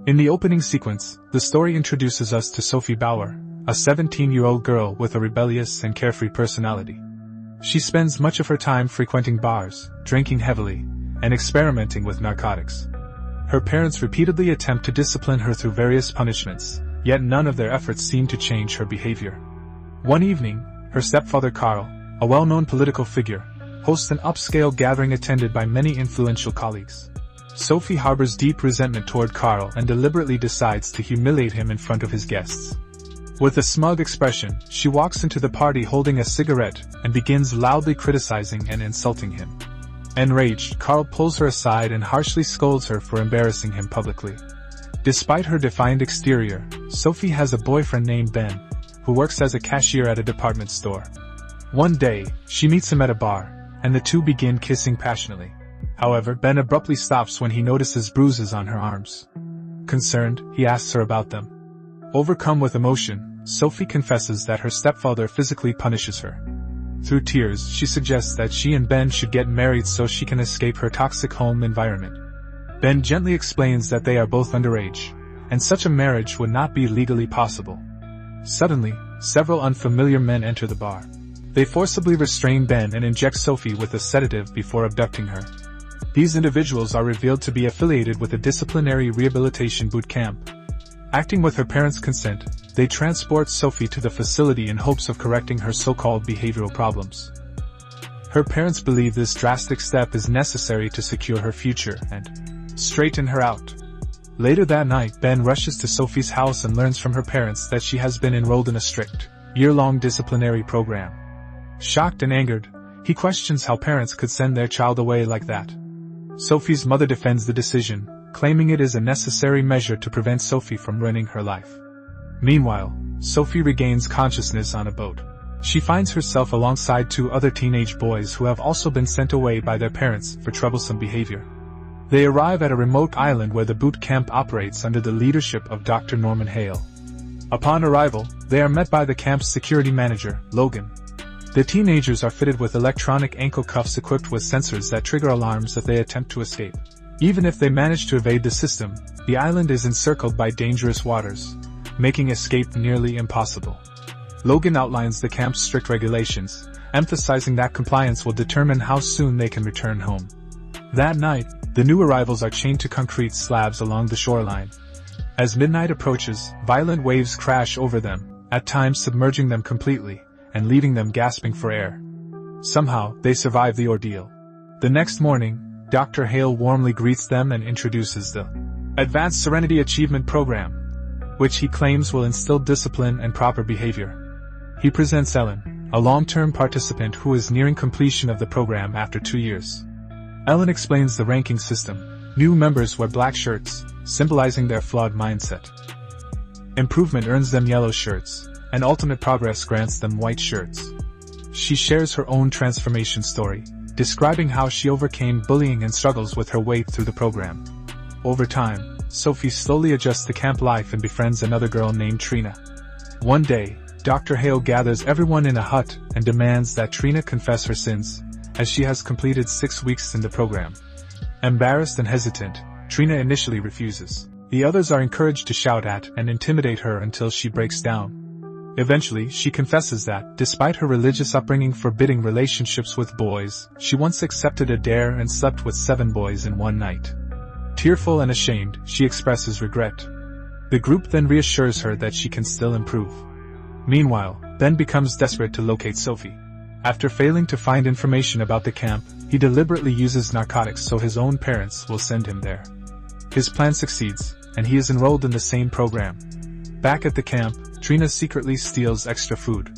In the opening sequence, the story introduces us to Sophie Bauer, a 17-year-old girl with a rebellious and carefree personality. She spends much of her time frequenting bars, drinking heavily, and experimenting with narcotics. Her parents repeatedly attempt to discipline her through various punishments, yet none of their efforts seem to change her behavior. One evening, her stepfather Carl, a well-known political figure, hosts an upscale gathering attended by many influential colleagues. Sophie harbors deep resentment toward Carl and deliberately decides to humiliate him in front of his guests. With a smug expression, she walks into the party holding a cigarette and begins loudly criticizing and insulting him. Enraged, Carl pulls her aside and harshly scolds her for embarrassing him publicly. Despite her defiant exterior, Sophie has a boyfriend named Ben, who works as a cashier at a department store. One day, she meets him at a bar, and the two begin kissing passionately. However, Ben abruptly stops when he notices bruises on her arms. Concerned, he asks her about them. Overcome with emotion, Sophie confesses that her stepfather physically punishes her. Through tears, she suggests that she and Ben should get married so she can escape her toxic home environment. Ben gently explains that they are both underage, and such a marriage would not be legally possible. Suddenly, several unfamiliar men enter the bar. They forcibly restrain Ben and inject Sophie with a sedative before abducting her. These individuals are revealed to be affiliated with a disciplinary rehabilitation boot camp. Acting with her parents' consent, they transport Sophie to the facility in hopes of correcting her so-called behavioral problems. Her parents believe this drastic step is necessary to secure her future and straighten her out. Later that night, Ben rushes to Sophie's house and learns from her parents that she has been enrolled in a strict, year-long disciplinary program. Shocked and angered, he questions how parents could send their child away like that. Sophie's mother defends the decision, claiming it is a necessary measure to prevent Sophie from ruining her life. Meanwhile, Sophie regains consciousness on a boat. She finds herself alongside two other teenage boys who have also been sent away by their parents for troublesome behavior. They arrive at a remote island where the boot camp operates under the leadership of Dr. Norman Hale. Upon arrival, they are met by the camp's security manager, Logan. The teenagers are fitted with electronic ankle cuffs equipped with sensors that trigger alarms if they attempt to escape. Even if they manage to evade the system, the island is encircled by dangerous waters, making escape nearly impossible. Logan outlines the camp's strict regulations, emphasizing that compliance will determine how soon they can return home. That night, the new arrivals are chained to concrete slabs along the shoreline. As midnight approaches, violent waves crash over them, at times submerging them completely, and leaving them gasping for air. Somehow, they survive the ordeal. The next morning, Dr. Hale warmly greets them and introduces the Advanced Serenity Achievement Program, which he claims will instill discipline and proper behavior. He presents Ellen, a long-term participant who is nearing completion of the program after 2 years. Ellen explains the ranking system. New members wear black shirts, symbolizing their flawed mindset. Improvement earns them yellow shirts, and ultimate progress grants them white shirts. She shares her own transformation story, describing how she overcame bullying and struggles with her weight through the program. Over time, Sophie slowly adjusts to camp life and befriends another girl named Trina. One day, Dr. Hale gathers everyone in a hut and demands that Trina confess her sins, as she has completed 6 weeks in the program. Embarrassed and hesitant, Trina initially refuses. The others are encouraged to shout at and intimidate her until she breaks down. Eventually, she confesses that, despite her religious upbringing forbidding relationships with boys, she once accepted a dare and slept with 7 boys in one night. Tearful and ashamed, she expresses regret. The group then reassures her that she can still improve. Meanwhile, Ben becomes desperate to locate Sophie. After failing to find information about the camp, he deliberately uses narcotics so his own parents will send him there. His plan succeeds, and he is enrolled in the same program. Back at the camp, Trina secretly steals extra food.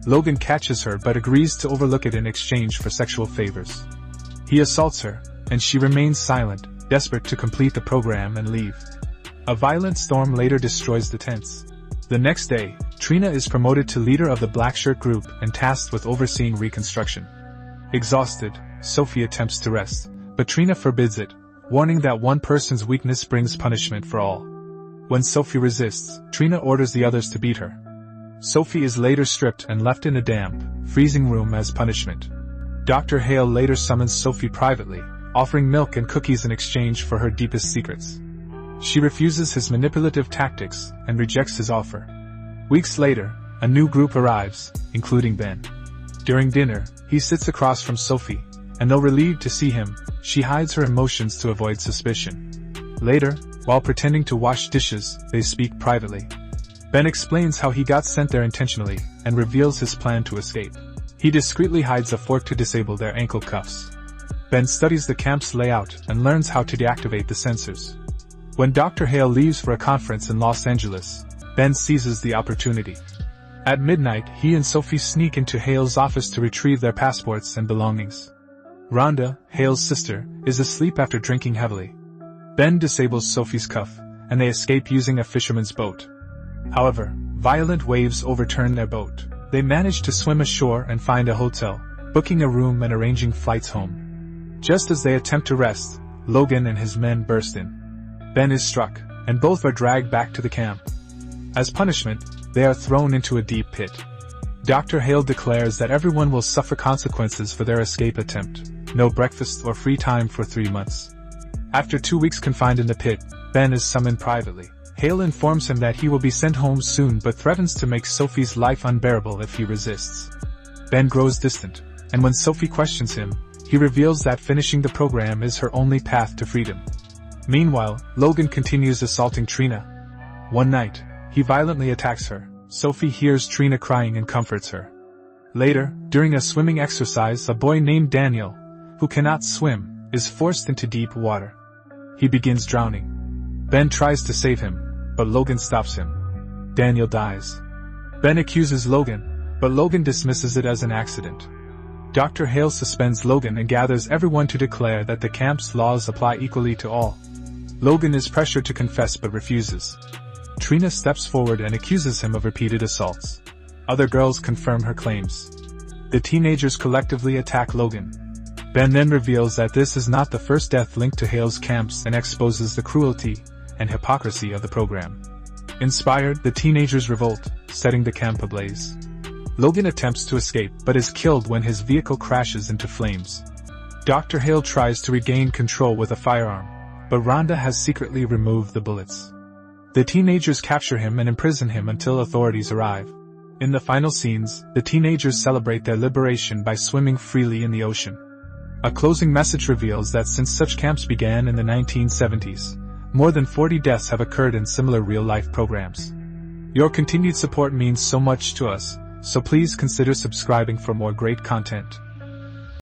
Logan catches her but agrees to overlook it in exchange for sexual favors. He assaults her, and she remains silent, desperate to complete the program and leave. A violent storm later destroys the tents. The next day, Trina is promoted to leader of the black shirt group and tasked with overseeing reconstruction. Exhausted, Sophie attempts to rest, but Trina forbids it, warning that one person's weakness brings punishment for all. When Sophie resists, Trina orders the others to beat her. Sophie is later stripped and left in a damp, freezing room as punishment. Dr. Hale later summons Sophie privately, offering milk and cookies in exchange for her deepest secrets. She refuses his manipulative tactics and rejects his offer. Weeks later, a new group arrives, including Ben. During dinner, he sits across from Sophie, and though relieved to see him, she hides her emotions to avoid suspicion. Later, while pretending to wash dishes, they speak privately. Ben explains how he got sent there intentionally, and reveals his plan to escape. He discreetly hides a fork to disable their ankle cuffs. Ben studies the camp's layout and learns how to deactivate the sensors. When Dr. Hale leaves for a conference in Los Angeles, Ben seizes the opportunity. At midnight, he and Sophie sneak into Hale's office to retrieve their passports and belongings. Rhonda, Hale's sister, is asleep after drinking heavily. Ben disables Sophie's cuff, and they escape using a fisherman's boat. However, violent waves overturn their boat. They manage to swim ashore and find a hotel, booking a room and arranging flights home. Just as they attempt to rest, Logan and his men burst in. Ben is struck, and both are dragged back to the camp. As punishment, they are thrown into a deep pit. Dr. Hale declares that everyone will suffer consequences for their escape attempt. No breakfast or free time for 3 months. After 2 weeks confined in the pit, Ben is summoned privately. Hale informs him that he will be sent home soon but threatens to make Sophie's life unbearable if he resists. Ben grows distant, and when Sophie questions him, he reveals that finishing the program is her only path to freedom. Meanwhile, Logan continues assaulting Trina. One night, he violently attacks her. Sophie hears Trina crying and comforts her. Later, during a swimming exercise, a boy named Daniel, who cannot swim, is forced into deep water. He begins drowning. Ben tries to save him, but Logan stops him. Daniel dies. Ben accuses Logan, but Logan dismisses it as an accident. Dr. Hale suspends Logan and gathers everyone to declare that the camp's laws apply equally to all. Logan is pressured to confess but refuses. Trina steps forward and accuses him of repeated assaults. Other girls confirm her claims. The teenagers collectively attack Logan. Ben then reveals that this is not the first death linked to Hale's camps and exposes the cruelty and hypocrisy of the program. Inspired, the teenagers revolt, setting the camp ablaze. Logan attempts to escape but is killed when his vehicle crashes into flames. Dr. Hale tries to regain control with a firearm, but Rhonda has secretly removed the bullets. The teenagers capture him and imprison him until authorities arrive. In the final scenes, the teenagers celebrate their liberation by swimming freely in the ocean. A closing message reveals that since such camps began in the 1970s, more than 40 deaths have occurred in similar real-life programs. Your continued support means so much to us, so please consider subscribing for more great content.